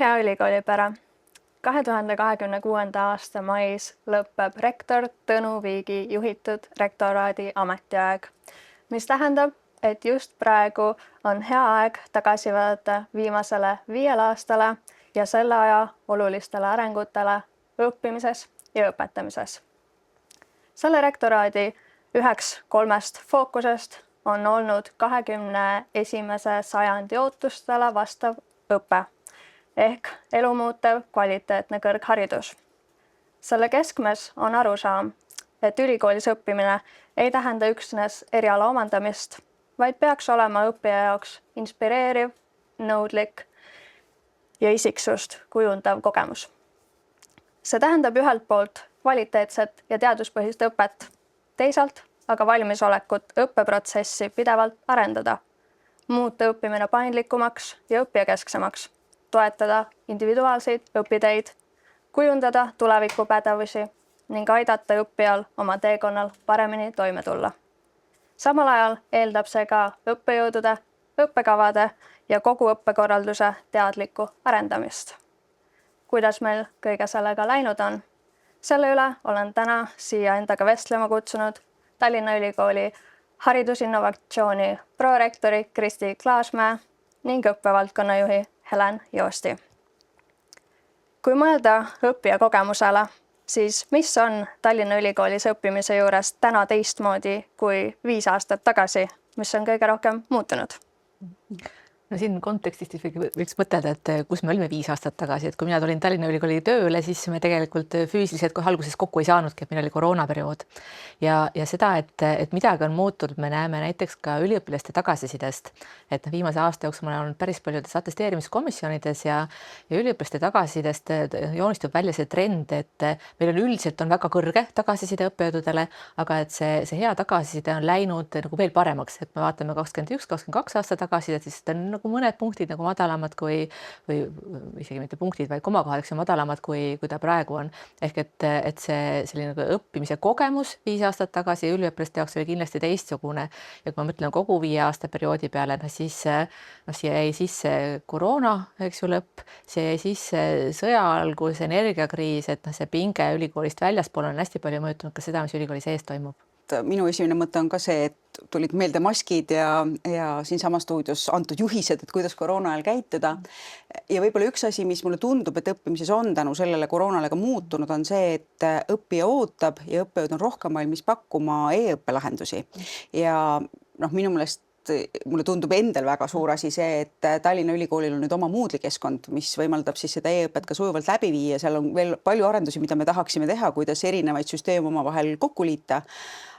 Hea ülikoolipere! 2026. aasta mais lõpeb rektor Tõnu Viigi juhitud rektoraadi ametiaeg, mis tähendab, et just praegu on hea aeg tagasi vaadata viimasele 5 aastale ja selle aja olulistele arengutele õppimises ja õpetamises. Selle rektoraadi üheks 3 fookusest on olnud 21. sajandi ootustele vastav õpe ehk elumuutev kvaliteetne kõrgharidus. Selle keskmes on arusaam, et ülikoolis õppimine ei tähenda üksnes eriala omandamist, vaid peaks olema õppija jaoks inspireeriv, nõudlik ja isiksust kujundav kogemus. See tähendab ühelt poolt kvaliteetset ja teaduspõhist õpet, teisalt aga valmisolekut õppeprotsessi pidevalt arendada, muuta õppimine paindlikumaks ja õppijakesksemaks, toetada individuaalseid õpiteid, kujundada tulevikupädevusi ning aidata õppijal oma teekonnal paremini toime tulla. Samal ajal eeldab see ka õppejõudude, õppekavade ja kogu õppekorralduse teadlikku arendamist. Kuidas meil kõige sellega läinud on? Selle üle olen täna siia endaga vestlema kutsunud Tallinna Ülikooli haridusinnovatsiooni prorektori Kristi Klaasmäe ning õppevaldkonna juhi Helen Joosti. Kui mõelda õppija kogemusele, siis mis on Tallinna Ülikoolis õppimise juures täna teistmoodi kui 5 aastat tagasi, mis on kõige rohkem muutunud? No siin kontekstist võiks mõtelda, et kus me olime 5 aastat tagasi, et kui mina tulin Tallinna Ülikooli tööle, siis me tegelikult füüsiliselt kohe alguses kokku ei saanudki, et meil oli koroonaperiood. Ja seda, et midagi on muutunud, me näeme näiteks ka üliõpilaste tagasisidest, et viimase aasta jooksul ma olen olnud päris paljudes atesteerimiskomisjonides ja üliõpilaste tagasisidest joonistub välja see trend, et meil on üldiselt väga kõrge tagasiside õppejõududele, aga et see hea tagasiside on läinud nagu veel paremaks, et me vaatame 21-22 aasta tagasisid, siis on nagu mõned punktid nagu madalamad või isegi mitte punktid, vaid komakohadeks ja madalamad kui ta praegu on. Ehk et see selline õppimise kogemus 5 aastat tagasi üliõpilaste jaoks oli kindlasti teistsugune. Ja kui ma mõtlen kogu 5 aasta perioodi peale, siis siia jäi sisse koroona, eks ju, lõpp, see jäi sisse sõja algus, energiakriis, et see pinge ülikoolist väljaspool on hästi palju mõjutunud ka seda, mis ülikooli sees toimub. Minu esimene mõte on ka see, et tulid meelde maskid ja siinsama stuudios antud juhised, et kuidas koroona ajal käituda. Ja võib-olla üks asi, mis mulle tundub, et õppimises on tänu sellele koroonale ka muutunud, on see, et õppija ootab ja õppejõud on rohkem valmis pakkuma e-õppelahendusi. Ja minu meelest mulle tundub endal väga suur asi see, et Tallinna Ülikoolil on nüüd oma Moodle'i keskkond, mis võimaldab siis seda e-õpet ka sujuvalt läbi viia. Seal on veel palju arendusi, mida me tahaksime teha, kuidas erinevaid süsteeme omavahel kokku liita.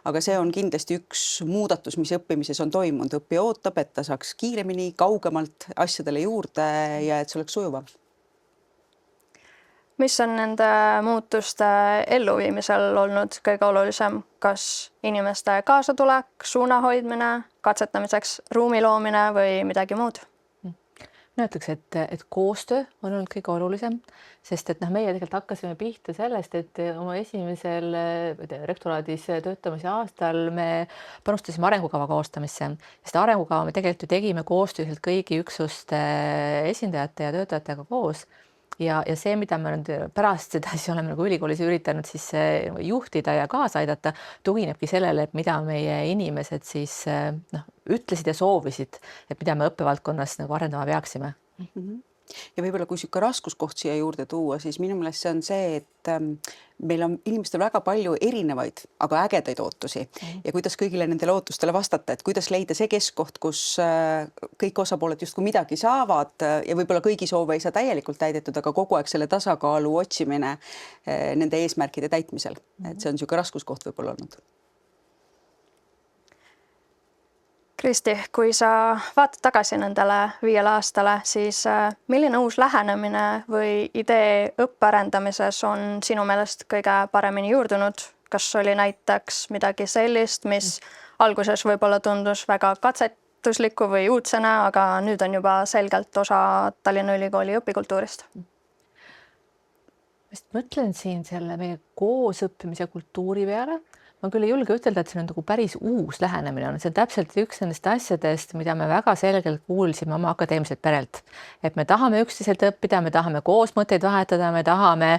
Aga see on kindlasti üks muudatus, mis õppimises on toimunud. Õppija ootab, et ta saaks kiiremini, kaugemalt asjadele juurde ja et see oleks sujuvam. Mis on nende muutuste elluviimisel olnud kõige olulisem? Kas inimeste kaasatulek, suuna hoidmine, katsetamiseks ruumi loomine või midagi muud? No ütleks, et koostöö on olnud kõige olulisem, sest et meie tegelikult hakkasime pihta sellest, et oma esimesel rektoraadis töötamise aastal me panustasime arengukava koostamisse. Seda arengukava me tegelikult ju tegime koostööselt kõigi üksuste esindajate ja töötajatega koos. Ja see, mida me nüüd pärast seda siis oleme nagu ülikoolis üritanud siis juhtida ja kaasa aidata, tuginebki sellele, et mida meie inimesed siis ütlesid ja soovisid, et mida me õppevaldkonnas nagu arendama peaksime. Ja võib-olla kui siuke raskuskoht siia juurde tuua, siis minu meelest see on see, et meil on inimestel väga palju erinevaid, aga ägedaid ootusi ja kuidas kõigile nendele ootustele vastata, et kuidas leida see keskkoht, kus kõik osapooled justkui midagi saavad ja võib-olla kõigi soove ei saa täielikult täidetud, aga kogu aeg selle tasakaalu otsimine nende eesmärkide täitmisel. Et see on siuke raskuskoht võib-olla olnud. Kristi, kui sa vaatad tagasi nendele 5 aastale, siis milline uus lähenemine või idee õppearendamises on sinu meelest kõige paremini juurdunud? Kas oli näiteks midagi sellist, mis alguses võib-olla tundus väga katsetusliku või uudsena, aga nüüd on juba selgelt osa Tallinna Ülikooli õpikultuurist? Mõtlen siin selle meie koosõppimise kultuuri peale. ma küll ei julge ütelda, et see on nagu päris uus lähenemine on, see on täpselt üks nendest asjadest, mida me väga selgelt kuulsime oma akadeemiliselt perelt, et me tahame üksteiselt õppida, me tahame koos mõtteid vahetada, me tahame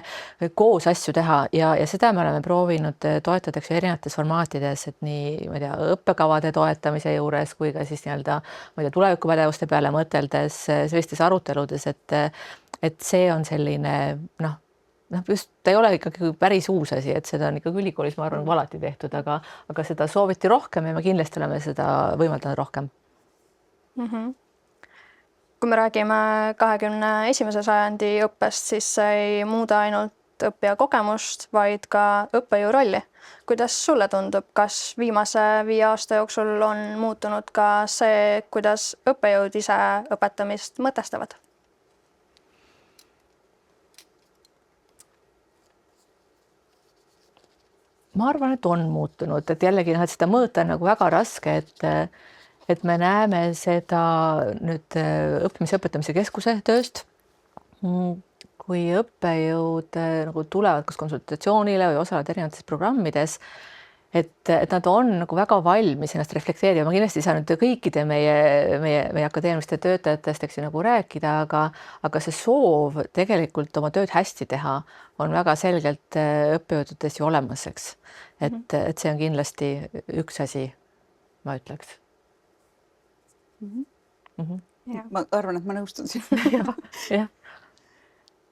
koos asju teha ja seda me oleme proovinud toetada erinevates formaatides, et nii, ma ei tea, õppekavade toetamise juures kui ka siis nii-öelda, ma ei tea, tulevikupädevuste peale mõteldes sellistes aruteludes, et see on selline just ta ei ole ikkagi päris uus asi, et seda on ikkagi ülikoolis, ma arvan, alati tehtud, aga seda sooviti rohkem ja me kindlasti oleme seda võimaldanud rohkem. Kui me räägime 21. sajandi õppest, siis see ei muuda ainult õppija kogemust, vaid ka õppejõu rolli. Kuidas sulle tundub, kas viimase 5 aasta jooksul on muutunud ka see, kuidas õppejõud ise õpetamist mõtestavad? Ma arvan, et on muutunud, et jällegi et seda mõõta on nagu väga raske, et me näeme seda nüüd õppimise õpetamise keskuse tööst, kui õppejõud nagu tulevad kas konsultatsioonile või osalevad erinevates programmides, et nad on nagu väga valmis ennast reflekteerima. Ma kindlasti ei saa nüüd kõikide meie akadeemiliste töötajatest nagu rääkida, aga see soov tegelikult oma tööd hästi teha on väga selgelt õppejõududes ju olemas, eks. Et see on kindlasti üks asi, ma ütleks. Ma arvan, et ma nõustun siin. Jah.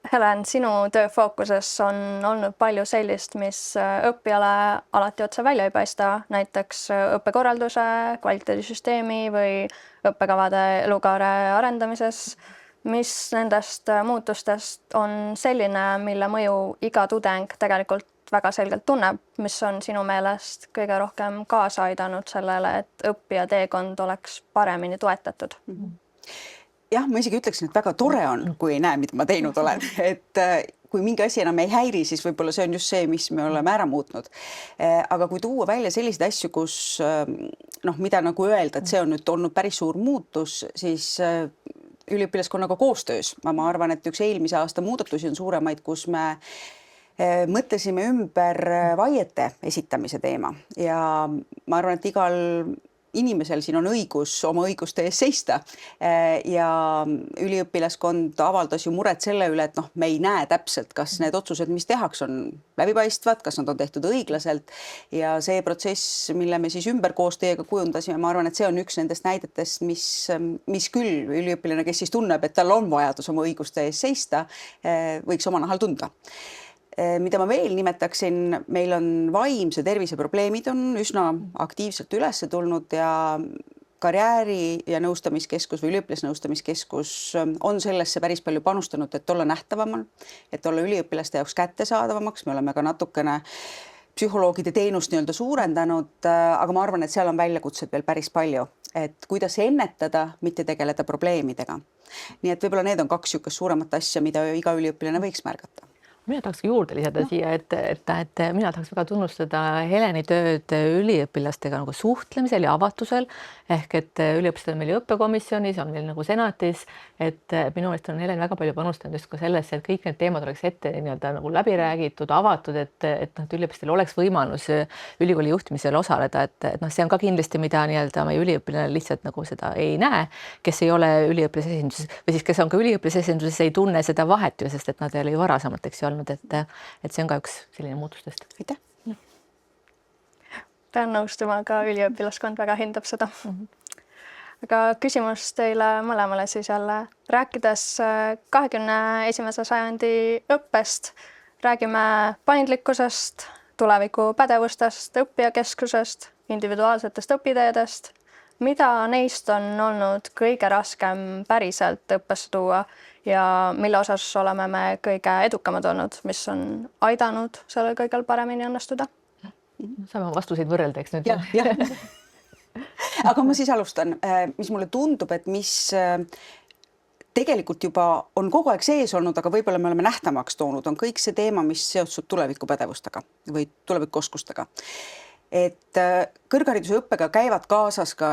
Helen, sinu töö fookuses on olnud palju sellist, mis õppijale alati otse välja ei paista, näiteks õppekorralduse, kvaliteedisüsteemi või õppekavade elukaare arendamises. Mis nendest muutustest on selline, mille mõju iga tudeng tegelikult väga selgelt tunneb, mis on sinu meelest kõige rohkem kaasa aidanud sellele, et õppija teekond oleks paremini toetatud? Jah, ma isegi ütleksin, et väga tore on, kui ei näe, mida ma teinud olen. Et kui mingi asi enam ei häiri, siis võib-olla see on just see, mis me oleme ära muutnud. Aga kui tuua välja selliseid asju, kus mida nagu öelda, et see on nüüd olnud päris suur muutus, siis üliõpilaskonnaga koostöös. Ma arvan, et üks eelmise aasta muudatusi on suuremaid, kus me mõtlesime ümber vaiete esitamise teema ja ma arvan, et igal inimesel siin on õigus oma õiguste ees seista ja üliõpilaskond avaldas ju muret selle üle, et me ei näe täpselt, kas need otsused, mis tehakse, on läbipaistvad, kas nad on tehtud õiglaselt ja see protsess, mille me siis ümber koos teiega kujundasime, ma arvan, et see on üks nendest näidetest, mis küll üliõpilane, kes siis tunneb, et tal on vajadus oma õiguste ees seista, võiks oma nahal tunda. Mida ma veel nimetaksin, meil on vaimse tervise probleemid on üsna aktiivselt üles tulnud ja karjääri- ja nõustamiskeskus või üliõpilasnõustamiskeskus on sellesse päris palju panustanud, et olla nähtavamal, et olla üliõpilaste jaoks kättesaadavamaks. Me oleme ka natukene psühholoogide teenust nii-öelda suurendanud, aga ma arvan, et seal on väljakutsed veel päris palju, et kuidas ennetada, mitte tegeleda probleemidega. Nii et võib-olla need on 2 niisugust suuremat asja, mida iga üliõpilane võiks märgata. Mina tahakski juurde lisada siia, et mina tahaks väga tunnustada Heleni tööd üliõpilastega nagu suhtlemisel ja avatusel, ehk et üliõpilased on meil õppekomisjonis, on meil nagu senatis, et minu meelest on Helen väga palju panustanud just ka sellesse, et kõik need teemad oleks ette nii-öelda nagu läbi räägitud, avatud, et üliõpilastel oleks võimalus ülikooli juhtimisel osaleda, et see on ka kindlasti, mida nii-öelda meie üliõpilane lihtsalt nagu seda ei näe, kes ei ole üliõpilasesinduses või siis kes on ka üliõpilasesinduses, ei tunne seda vahet ju, sest et nad ei ole ju varasemalt, eks ju, et see on ka üks selline muutustest. Aitäh! Pean nõustuma, ka üliõpilaskond väga hindab seda. Aga küsimus teile mõlemale siis jälle. Rääkides 21. sajandi õppest, räägime paindlikkusest, tuleviku pädevustest, õppijakeskusest, individuaalsetest õpiteedest. Mida neist on olnud kõige raskem päriselt õppesse tuua ja mille osas oleme me kõige edukamad olnud, mis on aidanud sellel kõigel paremini õnnestuda? Saame vastuseid võrrelda, eks nüüd. Jah. Aga ma siis alustan, mis mulle tundub, et mis tegelikult juba on kogu aeg sees olnud, aga võib-olla me oleme nähtamaks toonud, on kõik see teema, mis seotud tulevikupädevustega või tulevikuoskustega. Et kõrghariduse õppega käivad kaasas ka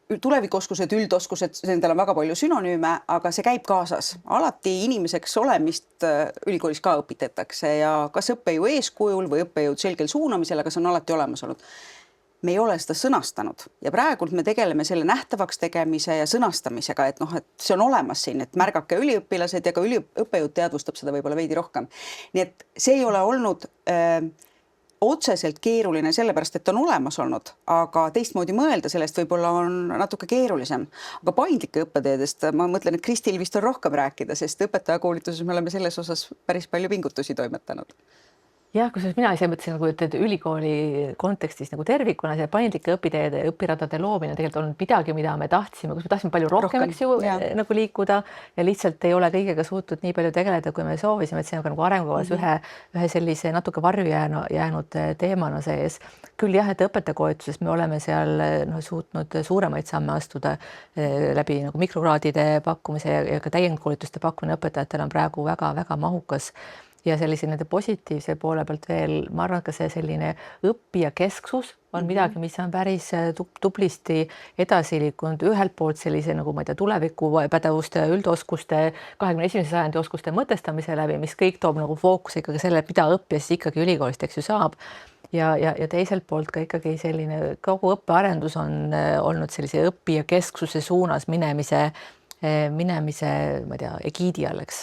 tulevikuoskused, üldoskused, nendel on väga palju sünonüüme, aga see käib kaasas. Alati inimeseks olemist ülikoolis ka õpitatakse ja kas õppejõu eeskujul või õppejõud selgel suunamisel, aga see on alati olemas olnud. Me ei ole seda sõnastanud ja praegult me tegeleme selle nähtavaks tegemise ja sõnastamisega, et et see on olemas siin, et märgake üliõpilased ja ka õppejõud teadvustab seda võib-olla veidi rohkem. Nii et see ei ole olnud otseselt keeruline sellepärast, et on olemas olnud, aga teistmoodi mõelda sellest võib-olla on natuke keerulisem. Aga paindlike õppeteedest ma mõtlen, et Kristil vist on rohkem rääkida, sest õpetajakoolituses me oleme selles osas päris palju pingutusi toimetanud. Jah, kusjuures mina ise mõtlesin, et ülikooli kontekstis nagu tervikuna see paindlike õpiteede, õpiradade loomine tegelikult on midagi, mida me tahtsime, kus me tahtsime palju rohkem eks ju, nagu liikuda ja lihtsalt ei ole kõigega suutnud nii palju tegeleda, kui me soovisime, et see on ka nagu arengukavas ühe sellise natuke varju jäänud teemana sees. Küll jah, et õpetajakoolituses me oleme seal suutnud suuremaid samme astuda läbi nagu mikrokraadide pakkumise ja ka täiendkoolituste pakkumine õpetajatele on praegu väga-väga mahukas. Ja sellise nende positiivse poole pealt veel, ma arvan, ka see selline õppija kesksus on midagi, mis on päris tublisti edasi liikunud ühelt poolt sellise nagu ma ei tea, tulevikupädevuste, üldoskuste, 21. sajandi oskuste mõtestamise läbi, mis kõik toob nagu fookuse ikkagi selle, mida õppija siis ikkagi ülikoolist eks ju saab. Ja teiselt poolt ka ikkagi selline kogu õppearendus on olnud sellise õppija kesksuse suunas minemise, ma ei tea, egiidi all, eks.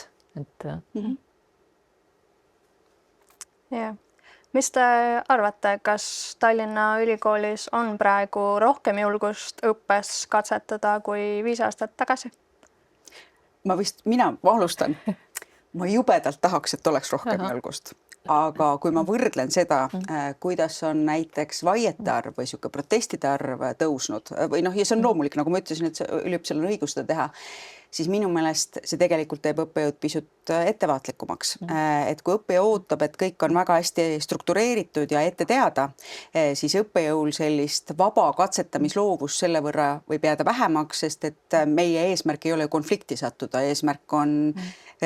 Ja. Mis te arvate, kas Tallinna Ülikoolis on praegu rohkem julgust õppes katsetada kui 5 aastat tagasi? Mina alustan. Ma jubedalt tahaks, et oleks rohkem julgust. Aga kui ma võrdlen seda, kuidas on näiteks vaiete arv või siuke protestide arv tõusnud või ja see on loomulik, nagu ma ütlesin, et üliõpilasel on õigus seda teha, siis minu meelest see tegelikult teeb õppejõud pisut ettevaatlikumaks. Et kui õppija ootab, et kõik on väga hästi struktureeritud ja ette teada, siis õppejõul sellist vaba katsetamisloovust selle võrra võib jääda vähemaks, sest et meie eesmärk ei ole konflikti sattuda, eesmärk on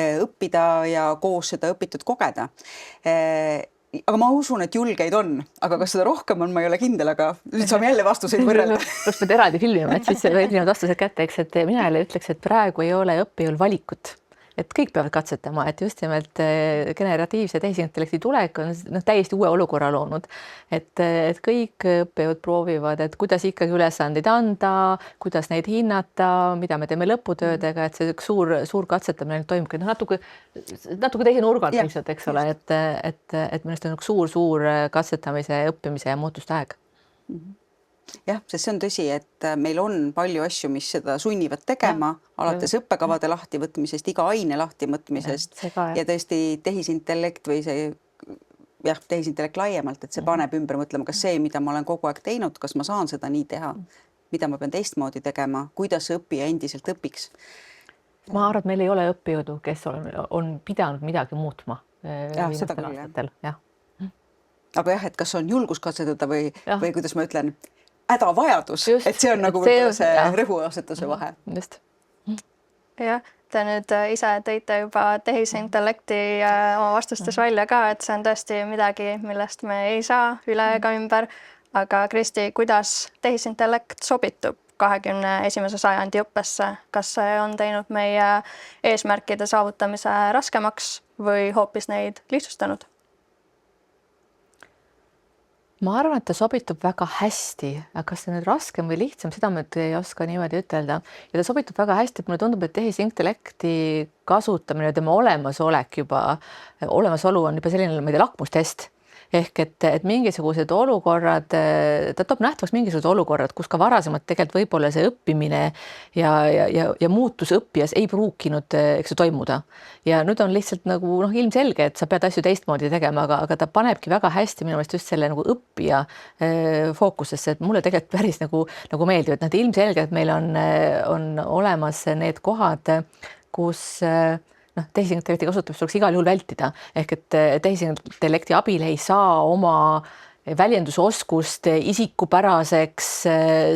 õppida ja koos seda õpitud kogeda. Aga ma usun, et julgeid on, aga kas seda rohkem on, ma ei ole kindel, aga nüüd saame jälle vastuseid võrrelda. Pluss pead eraldi filmima, et siis erinevad vastused kätte, eks, et mina jälle ütleks, et praegu ei ole õppijal valikut. Et kõik peavad katsetama, et just nimelt generatiivse tehisintellekti tulek on täiesti uue olukorra loonud. Et kõik õppejõud proovivad, et kuidas ikkagi ülesandeid anda, kuidas neid hinnata, mida me teeme lõputöödega, et see suur katsetamine toimubki natuke teise nurgalt lihtsalt, eks ole, et millest on suur katsetamise, õppimise ja muutuste aeg. Jah, sest see on tõsi, et meil on palju asju, mis seda sunnivad tegema, alates õppekavade lahtivõtmisest, iga aine lahtivõtmisest ja tõesti tehisintellekt või tehisintellekt laiemalt, et see paneb ümber mõtlema, kas see, mida ma olen kogu aeg teinud, kas ma saan seda nii teha, mida ma pean teistmoodi tegema, kuidas õppija endiselt õpiks. Ma arvan, et meil ei ole õppejõudu, kes on pidanud midagi muutma viimastel aastatel. Aga jah, et kas on julgus katsetada või kuidas ma ütlen, hädavajadus, et see on nagu see rõhuasetuse vahe. Just. Jah, te nüüd ise tõite juba tehisintellekti oma vastustes välja ka, et see on tõesti midagi, millest me ei saa üle ega ümber. Aga Kristi, kuidas tehisintellekt sobitub 21. sajandi õppesse? Kas see on teinud meie eesmärkide saavutamise raskemaks või hoopis neid lihtsustanud? Ma arvan, et ta sobitub väga hästi, aga kas see nüüd raskem või lihtsam, seda ma ei oska niimoodi ütelda. Ja ta sobitub väga hästi, et mulle tundub, et tehisintellekti kasutamine ja tema olemasolu on juba selline, ma ei tea, lakmustest. Ehk et mingisugused olukorrad, ta toob nähtavaks mingisugused olukorrad, kus ka varasemalt tegelikult võib-olla see õppimine ja muutus õppijas ei pruukinud toimuda. Ja nüüd on lihtsalt nagu ilmselge, et sa pead asju teistmoodi tegema, aga ta panebki väga hästi minu meelest just selle nagu õppija fookusesse, et mulle tegelikult päris nagu meeldib, et ilmselge, et meil on olemas need kohad, kus tehisintellekti kasutamist tuleks igal juhul vältida. Ehk et tehisintellekti abil ei saa oma väljendusoskust isikupäraseks,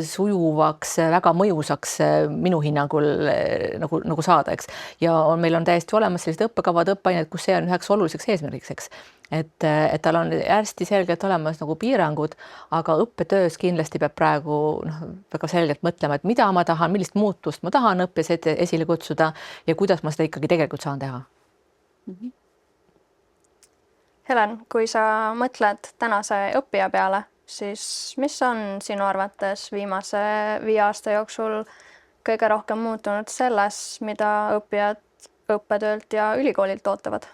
sujuvaks, väga mõjusaks minu hinnangul nagu saada, eks. Ja meil on täiesti olemas sellised õppekavad, õppeained, kus see on üheks oluliseks eesmärgiks, eks. Et tal on hästi selgelt olemas nagu piirangud, aga õppetöös kindlasti peab praegu väga selgelt mõtlema, et mida ma tahan, millist muutust ma tahan õppes esile kutsuda ja kuidas ma seda ikkagi tegelikult saan teha. Helen, kui sa mõtled tänase õppija peale, siis mis on sinu arvates viimase 5 aasta jooksul kõige rohkem muutunud selles, mida õppijad õppetöölt ja ülikoolilt ootavad?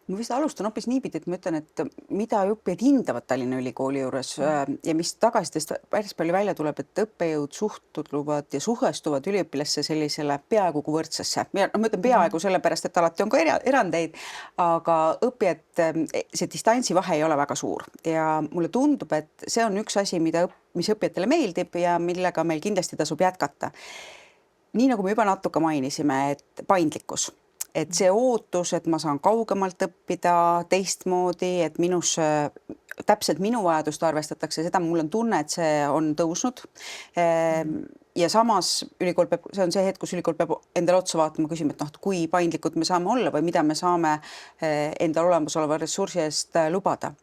Ma vist alustan hoopis niipidi, et ma ütlen, et mida õppijad hindavad Tallinna Ülikooli juures ja mis tagasitest päris palju välja tuleb, et õppejõud suhtuvad ja suhestuvad üliõpilasse sellisele peaaegu kui võrdsesse. Ma ütlen peaaegu sellepärast, et alati on ka erandeid, aga õppijad, see distantsi vahe ei ole väga suur ja mulle tundub, et see on üks asi, mis õppijatele meeldib ja millega meil kindlasti tasub jätkata. Nii nagu me juba natuke mainisime, et paindlikkus. Et see ootus, et ma saan kaugemalt õppida teistmoodi, et täpselt minu vajadust arvestatakse, seda mul on tunne, et see on tõusnud. Ja samas see on see hetk, kus ülikool peab endale otsa vaatama, küsima, et kui paindlikud me saame olla või mida me saame endal olemasoleva ressursi eest lubada.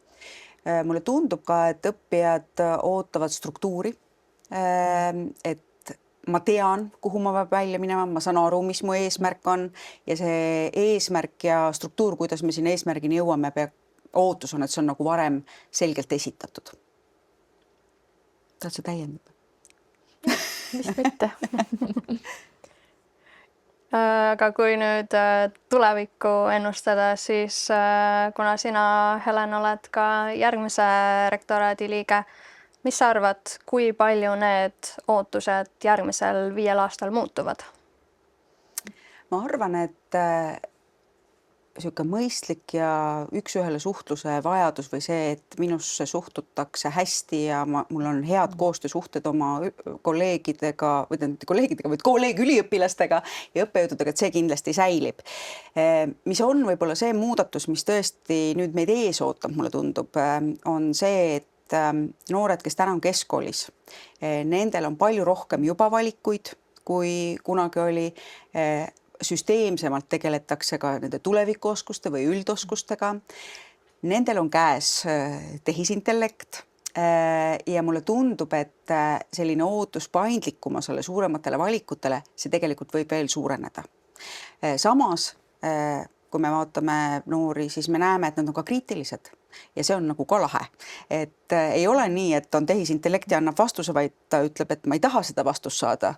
Mulle tundub ka, et õppijad ootavad struktuuri, et ma tean, kuhu ma peab välja minema, ma saan aru, mis mu eesmärk on ja see eesmärk ja struktuur, kuidas me siin eesmärgini jõuame, ootus on, et see on nagu varem selgelt esitatud. Tahad sa täiendada? Mis mitte? Aga kui nüüd tulevikku ennustada, siis kuna sina, Helen, oled ka järgmise rektoraadi liige, mis sa arvad, kui palju need ootused järgmisel 5 aastal muutuvad? Ma arvan, et selline mõistlik ja üks-ühele suhtluse vajadus või see, et minusse suhtutakse hästi ja mul on head koostöösuhted oma kolleegidega, või kolleeg-üliõpilastega ja õppejõududega, et see kindlasti säilib. Mis on võib-olla see muudatus, mis tõesti nüüd meid ees ootab, mulle tundub, on see, et noored, kes täna on keskkoolis, nendel on palju rohkem juba valikuid, kui kunagi oli. Süsteemsemalt tegeletakse ka nende tulevikuoskuste või üldoskustega. Nendel on käes tehisintellekt ja mulle tundub, et selline ootus paindlikumasele suurematele valikutele, see tegelikult võib veel suureneda. Samas, kui me vaatame noori, siis me näeme, et nad on ka kriitilised. Ja see on nagu ka lahe, et ei ole nii, et on tehisintellekt ja annab vastuse, vaid ta ütleb, et ma ei taha seda vastust saada.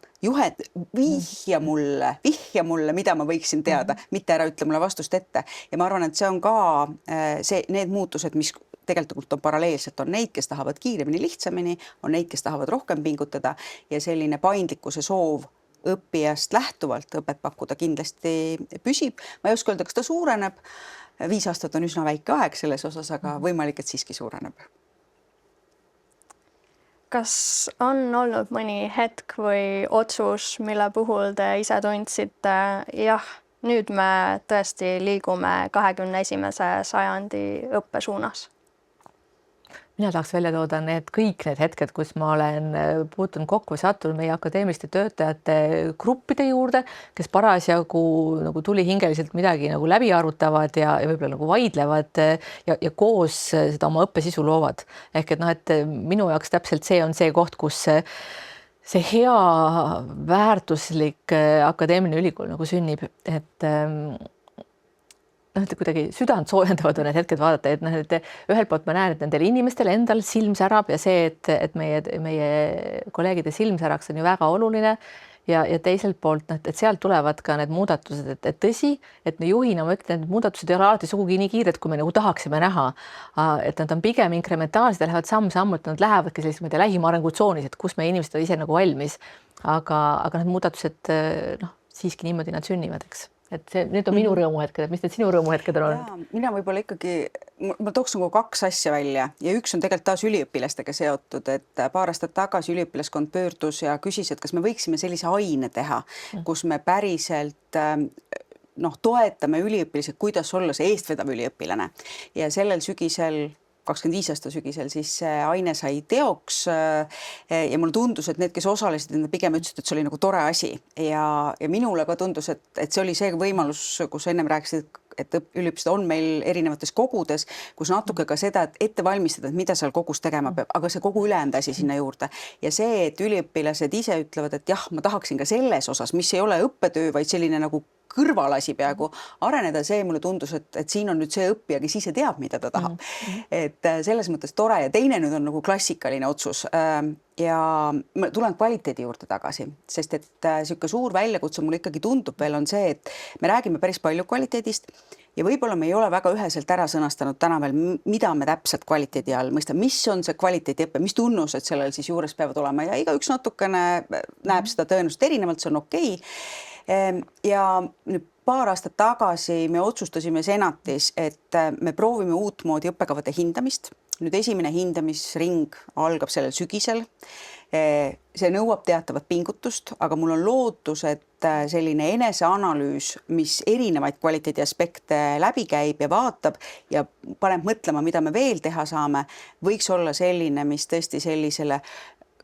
Vihja mulle, mida ma võiksin teada, mitte ära ütle mulle vastust ette. Ja ma arvan, et see on ka need muutused, mis tegelikult on paralleelselt, on neid, kes tahavad kiiremini, lihtsamini, on neid, kes tahavad rohkem pingutada ja selline paindlikkuse soov õppijast lähtuvalt õpet pakkuda kindlasti püsib. Ma ei oska öelda, kas ta suureneb. 5 aastat on üsna väike aeg selles osas, aga võimalik, et siiski suureneb. Kas on olnud mõni hetk või otsus, mille puhul te ise tundsite, jah, nüüd me tõesti liigume 21. sajandi õppe suunas? Mina tahaks välja tooda kõik need hetked, kus ma olen puutunud kokku või sattunud meie akadeemiliste töötajate gruppide juurde, kes parasjagu nagu tulihingeliselt midagi nagu läbi arutavad ja võib-olla nagu vaidlevad ja koos seda oma õppesisu loovad. Ehk et minu jaoks täpselt see on see koht, kus see hea väärtuslik akadeemiline ülikool nagu sünnib, et kuidagi südant soojendavad need hetked vaadata, et ühelt poolt ma näen, et nendel inimestel endal silm särab ja see, et meie kolleegide silm säraks on ju väga oluline ja teiselt poolt, et sealt tulevad ka need muudatused, et tõsi, et juhina ma ütlen, et muudatused ei ole alati sugugi nii kiired, kui me nagu tahaksime näha, et nad on pigem inkrementaalsed ja lähevad samm-sammult, nad lähevadki sellised lähima arengutsoonis, et kus meie inimesed on ise nagu valmis, aga need muudatused siiski niimoodi nad sünnivad, eks. Et need on minu rõõmuhetked, et mis need sinu rõõmuhetked on olnud? Mina võib-olla ikkagi, ma tooks nagu 2 asja välja ja üks on tegelikult taas üliõpilastega seotud, et paar aastat tagasi üliõpilaskond pöördus ja küsis, et kas me võiksime sellise aine teha, kus me päriselt toetame üliõpilased, kuidas olla see eestvedav üliõpilane ja sellel sügisel 25 aasta sügisel, siis see aine sai teoks ja mulle tundus, et need, kes osalesid, nad pigem ütlesid, et see oli nagu tore asi ja minule ka tundus, et see oli see võimalus, kus ennem rääkisid, et üliõpilased on meil erinevates kogudes, kus natuke ka seda, et ette valmistada, et mida seal kogus tegema peab, aga see kogu ülejäänud asi sinna juurde. Ja see, et üliõpilased ise ütlevad, et jah, ma tahaksin ka selles osas, mis ei ole õppetöö, vaid selline nagu kõrvalasi peaaegu areneda, see mulle tundus, et siin on nüüd see õppija, kes ise teab, mida ta tahab. Et selles mõttes tore ja teine nüüd on nagu klassikaline otsus ja ma tulen kvaliteedi juurde tagasi, sest et niisugune suur väljakutse mulle ikkagi tundub veel on see, et me räägime päris palju kvaliteedist ja võib-olla me ei ole väga üheselt ära sõnastanud täna veel, mida me täpselt kvaliteedi all mõistame, mis on see kvaliteediõpe, mis tunnused sellel siis juures peavad olema ja igaüks natukene näeb seda tõenäoliselt erinevalt, see on okei. Ja nüüd paar aastat tagasi me otsustasime senatis, et me proovime uutmoodi õppekavade hindamist. Nüüd esimene hindamisring algab sellel sügisel. See nõuab teatavat pingutust, aga mul on lootus, et selline eneseanalüüs, mis erinevaid kvaliteedi aspekte läbi käib ja vaatab ja paneb mõtlema, mida me veel teha saame, võiks olla selline, mis tõesti sellisele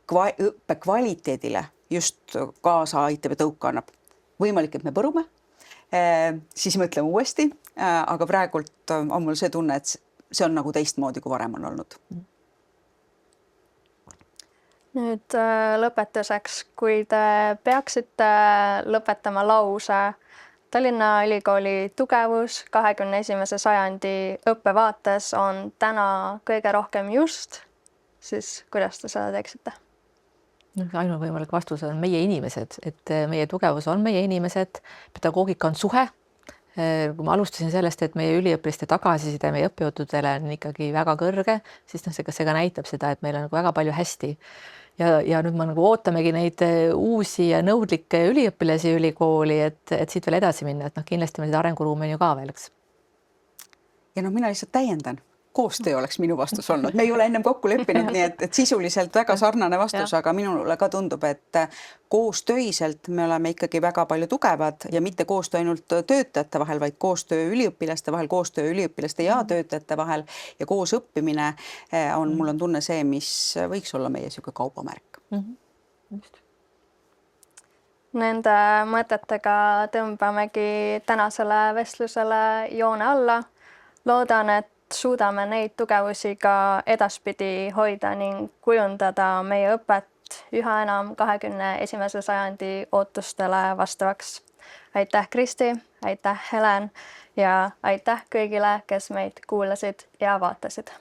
õppe kvaliteedile just kaasa aitab ja tõuka annab. Võimalik, et me põrume, siis mõtleme uuesti, aga praegult on mul see tunne, et see on nagu teistmoodi, kui varem on olnud. Nüüd lõpetuseks, kui te peaksite lõpetama lause Tallinna Ülikooli tugevus 21. sajandi õppevaates on täna kõige rohkem just, siis kuidas te seda teeksite? Ainuvõimalik vastus on meie inimesed, et meie tugevus on meie inimesed, pedagoogika on suhe. Kui ma alustasin sellest, et meie üliõpiliste tagasiside meie õppejõududele on ikkagi väga kõrge, siis see ka näitab seda, et meil on väga palju hästi. Ja nüüd ma nagu ootamegi neid uusi ja nõudlikke üliõpilasi ülikooli, et siit veel edasi minna, et kindlasti meil seda arenguruumi on ju ka veel, eks. Ja mina lihtsalt täiendan. Koostöö oleks minu vastus olnud. Me ei ole ennem kokku leppinud, nii et sisuliselt väga sarnane vastus, aga minule ka tundub, et koostöiselt me oleme ikkagi väga palju tugevad ja mitte koostöö ainult töötajate vahel, vaid koostöö üliõpilaste vahel, koostöö üliõpilaste ja töötajate vahel ja koos õppimine on, mul on tunne see, mis võiks olla meie niisugune kaubamärk. Just. Nende mõtetega tõmbamegi tänasele vestlusele joone alla. Loodan, et suudame neid tugevusi ka edaspidi hoida ning kujundada meie õpet üha enam 21. sajandi ootustele vastavaks. Aitäh, Kristi, aitäh, Helen ja aitäh kõigile, kes meid kuulasid ja vaatasid.